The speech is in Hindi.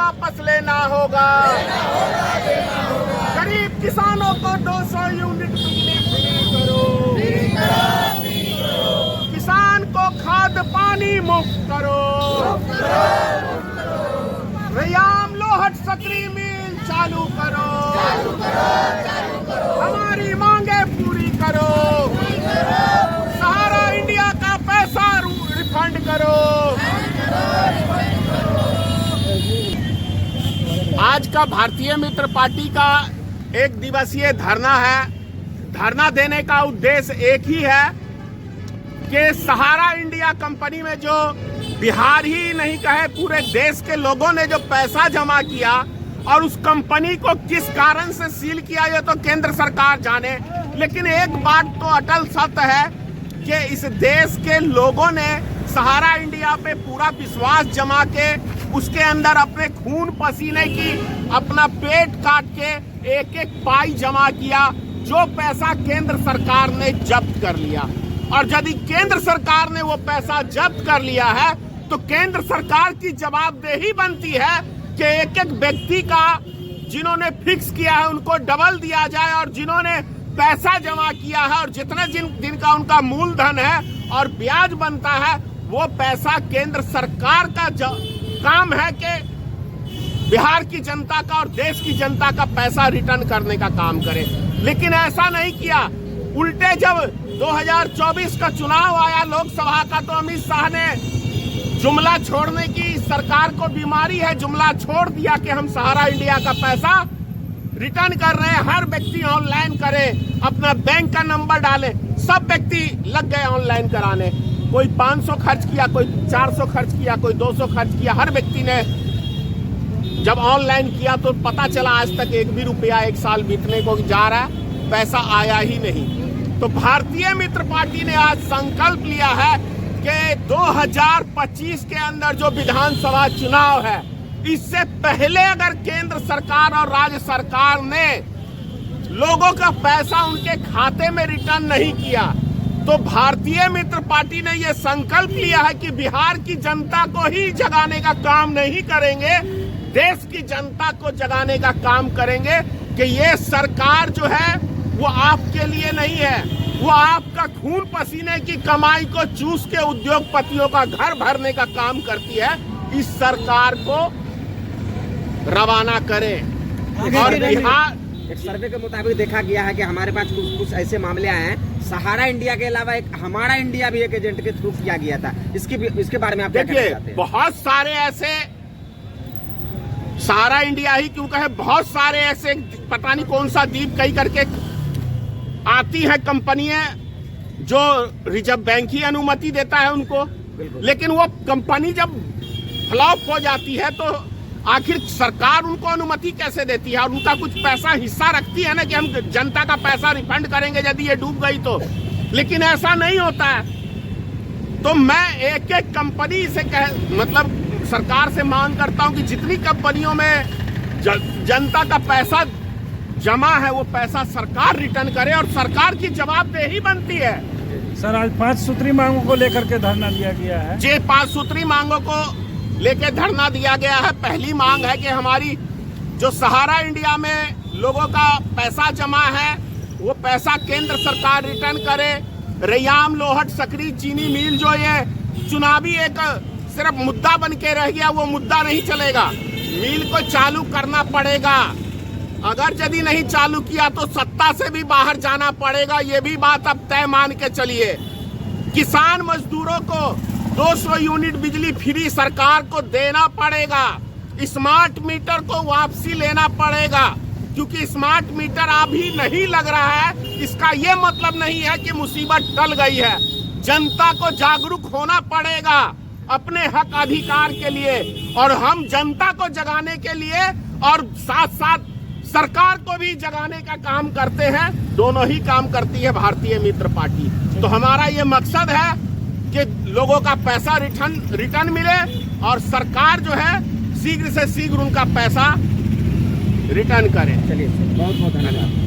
वापस लेना होगा। गरीब किसानों को 200 यूनिट बिजली फ्री करो। किसान को खाद पानी मुफ्त करो। रैयाम लोहट सकरी मिल चालू करो। हमारी मांगे पूरी करो। सहारा इंडिया का पैसा रिफंड करो। आज का भारतीय मित्र पार्टी का 1 दिवसीय धरना है। धरना देने का उद्देश्य एक ही है कि सहारा इंडिया कंपनी में जो बिहार ही नहीं कहे पूरे देश के लोगों ने जो पैसा जमा किया और उस कंपनी को किस कारण से सील किया ये तो केंद्र सरकार जाने, लेकिन एक बात तो अटल सत्य है कि इस देश के लोगों ने सहारा इंडिया पे पूरा विश्वास जमा के उसके अंदर अपने खून पसीने की अपना पेट काट के एक एक पाई जमा किया, जो पैसा केंद्र सरकार ने जब्त कर लिया। और यदि केंद्र सरकार ने वो पैसा जब्त कर लिया है तो केंद्र सरकार की जवाबदेही बनती है कि एक एक व्यक्ति का जिन्होंने फिक्स किया है उनको डबल दिया जाए, और जिन्होंने पैसा जमा किया है और जितने दिन का उनका मूलधन है और ब्याज बनता है वो पैसा केंद्र सरकार का काम है कि बिहार की जनता का और देश की जनता का पैसा रिटर्न करने का काम करे। लेकिन ऐसा नहीं किया। उल्टे जब 2024 का चुनाव आया लोकसभा का तो अमित शाह ने जुमला छोड़ने की सरकार को बीमारी है, जुमला छोड़ दिया कि हम सहारा इंडिया का पैसा रिटर्न कर रहे हैं। हर व्यक्ति ऑनलाइन करे, अपना बैंक का नंबर डाले। सब व्यक्ति लग गए ऑनलाइन कराने। कोई 500 खर्च किया, कोई 400 खर्च किया, कोई 200 खर्च किया। हर व्यक्ति ने जब ऑनलाइन किया तो पता चला आज तक 1 भी रुपया 1 साल बीतने को जा रहा है, पैसा आया ही नहीं। तो भारतीय मित्र पार्टी ने आज संकल्प लिया है कि 2025 के अंदर जो विधानसभा चुनाव है इससे पहले अगर केंद्र सरकार और राज्य सरकार ने लोगों का पैसा उनके खाते में रिटर्न नहीं किया तो भारतीय मित्र पार्टी ने यह संकल्प लिया है कि बिहार की जनता को ही जगाने का काम नहीं करेंगे, देश की जनता को जगाने का काम करेंगे कि ये सरकार जो है वो आपके लिए नहीं है, वो आपका खून पसीने की कमाई को चूस के उद्योगपतियों का घर भरने का काम करती है। इस सरकार को रवाना करें। और बिहार एक सर्वे के मुताबिक देखा गया है कि हमारे पास कुछ ऐसे मामले आए हैं, सहारा इंडिया के अलावा एक हमारा इंडिया भी एक एजेंट के थ्रू किया गया था। इसके बारे में आप क्या कहना चाहते हैं? बहुत सारे ऐसे सहारा इंडिया ही क्यों कहे, बहुत सारे ऐसे पता नहीं कौन सा द्वीप कहीं करके आती है कंपनियां जो रिजर्व बैंक ही अनुमति देता है उनको, लेकिन वो कंपनी जब फ्लॉप हो जाती है तो आखिर सरकार उनको अनुमति कैसे देती है? और उनका कुछ पैसा हिस्सा रखती है ना कि हम जनता का पैसा रिफंड करेंगे यदि ये डूब गई तो, लेकिन ऐसा नहीं होता है। तो मैं एक एक कंपनी से मतलब सरकार से मांग करता हूं कि जितनी कंपनियों में जनता का पैसा जमा है वो पैसा सरकार रिटर्न करे और सरकार की जवाबदेही बनती है। सर आज 5 सूत्री मांगों को लेकर के धरना दिया गया है। जी 5 सूत्री मांगों को लेकर धरना दिया गया है। पहली मांग है कि हमारी जो सहारा इंडिया में लोगों का पैसा जमा है वो पैसा केंद्र सरकार रिटर्न करे। रैयाम लोहट सकरी चीनी मिल जो ये चुनावी एक सिर्फ मुद्दा बन के रह गया, वो मुद्दा नहीं चलेगा। मिल को चालू करना पड़ेगा। अगर यदि नहीं चालू किया तो सत्ता से भी बाहर जाना पड़ेगा, ये भी बात अब तय मान के चलिए। किसान मजदूरों को 200 यूनिट बिजली फ्री सरकार को देना पड़ेगा। स्मार्ट मीटर को वापसी लेना पड़ेगा, क्योंकि स्मार्ट मीटर अभी नहीं लग रहा है। इसका ये मतलब नहीं है कि मुसीबत टल गई है। जनता को जागरूक होना पड़ेगा अपने हक अधिकार के लिए, और हम जनता को जगाने के लिए और साथ साथ सरकार को भी जगाने का काम करते हैं। दोनों ही काम करती है भारतीय मित्र पार्टी। तो हमारा ये मकसद है कि लोगों का पैसा रिटर्न मिले और सरकार जो है शीघ्र से शीघ्र उनका पैसा रिटर्न करे। चलिए बहुत बहुत धन्यवाद।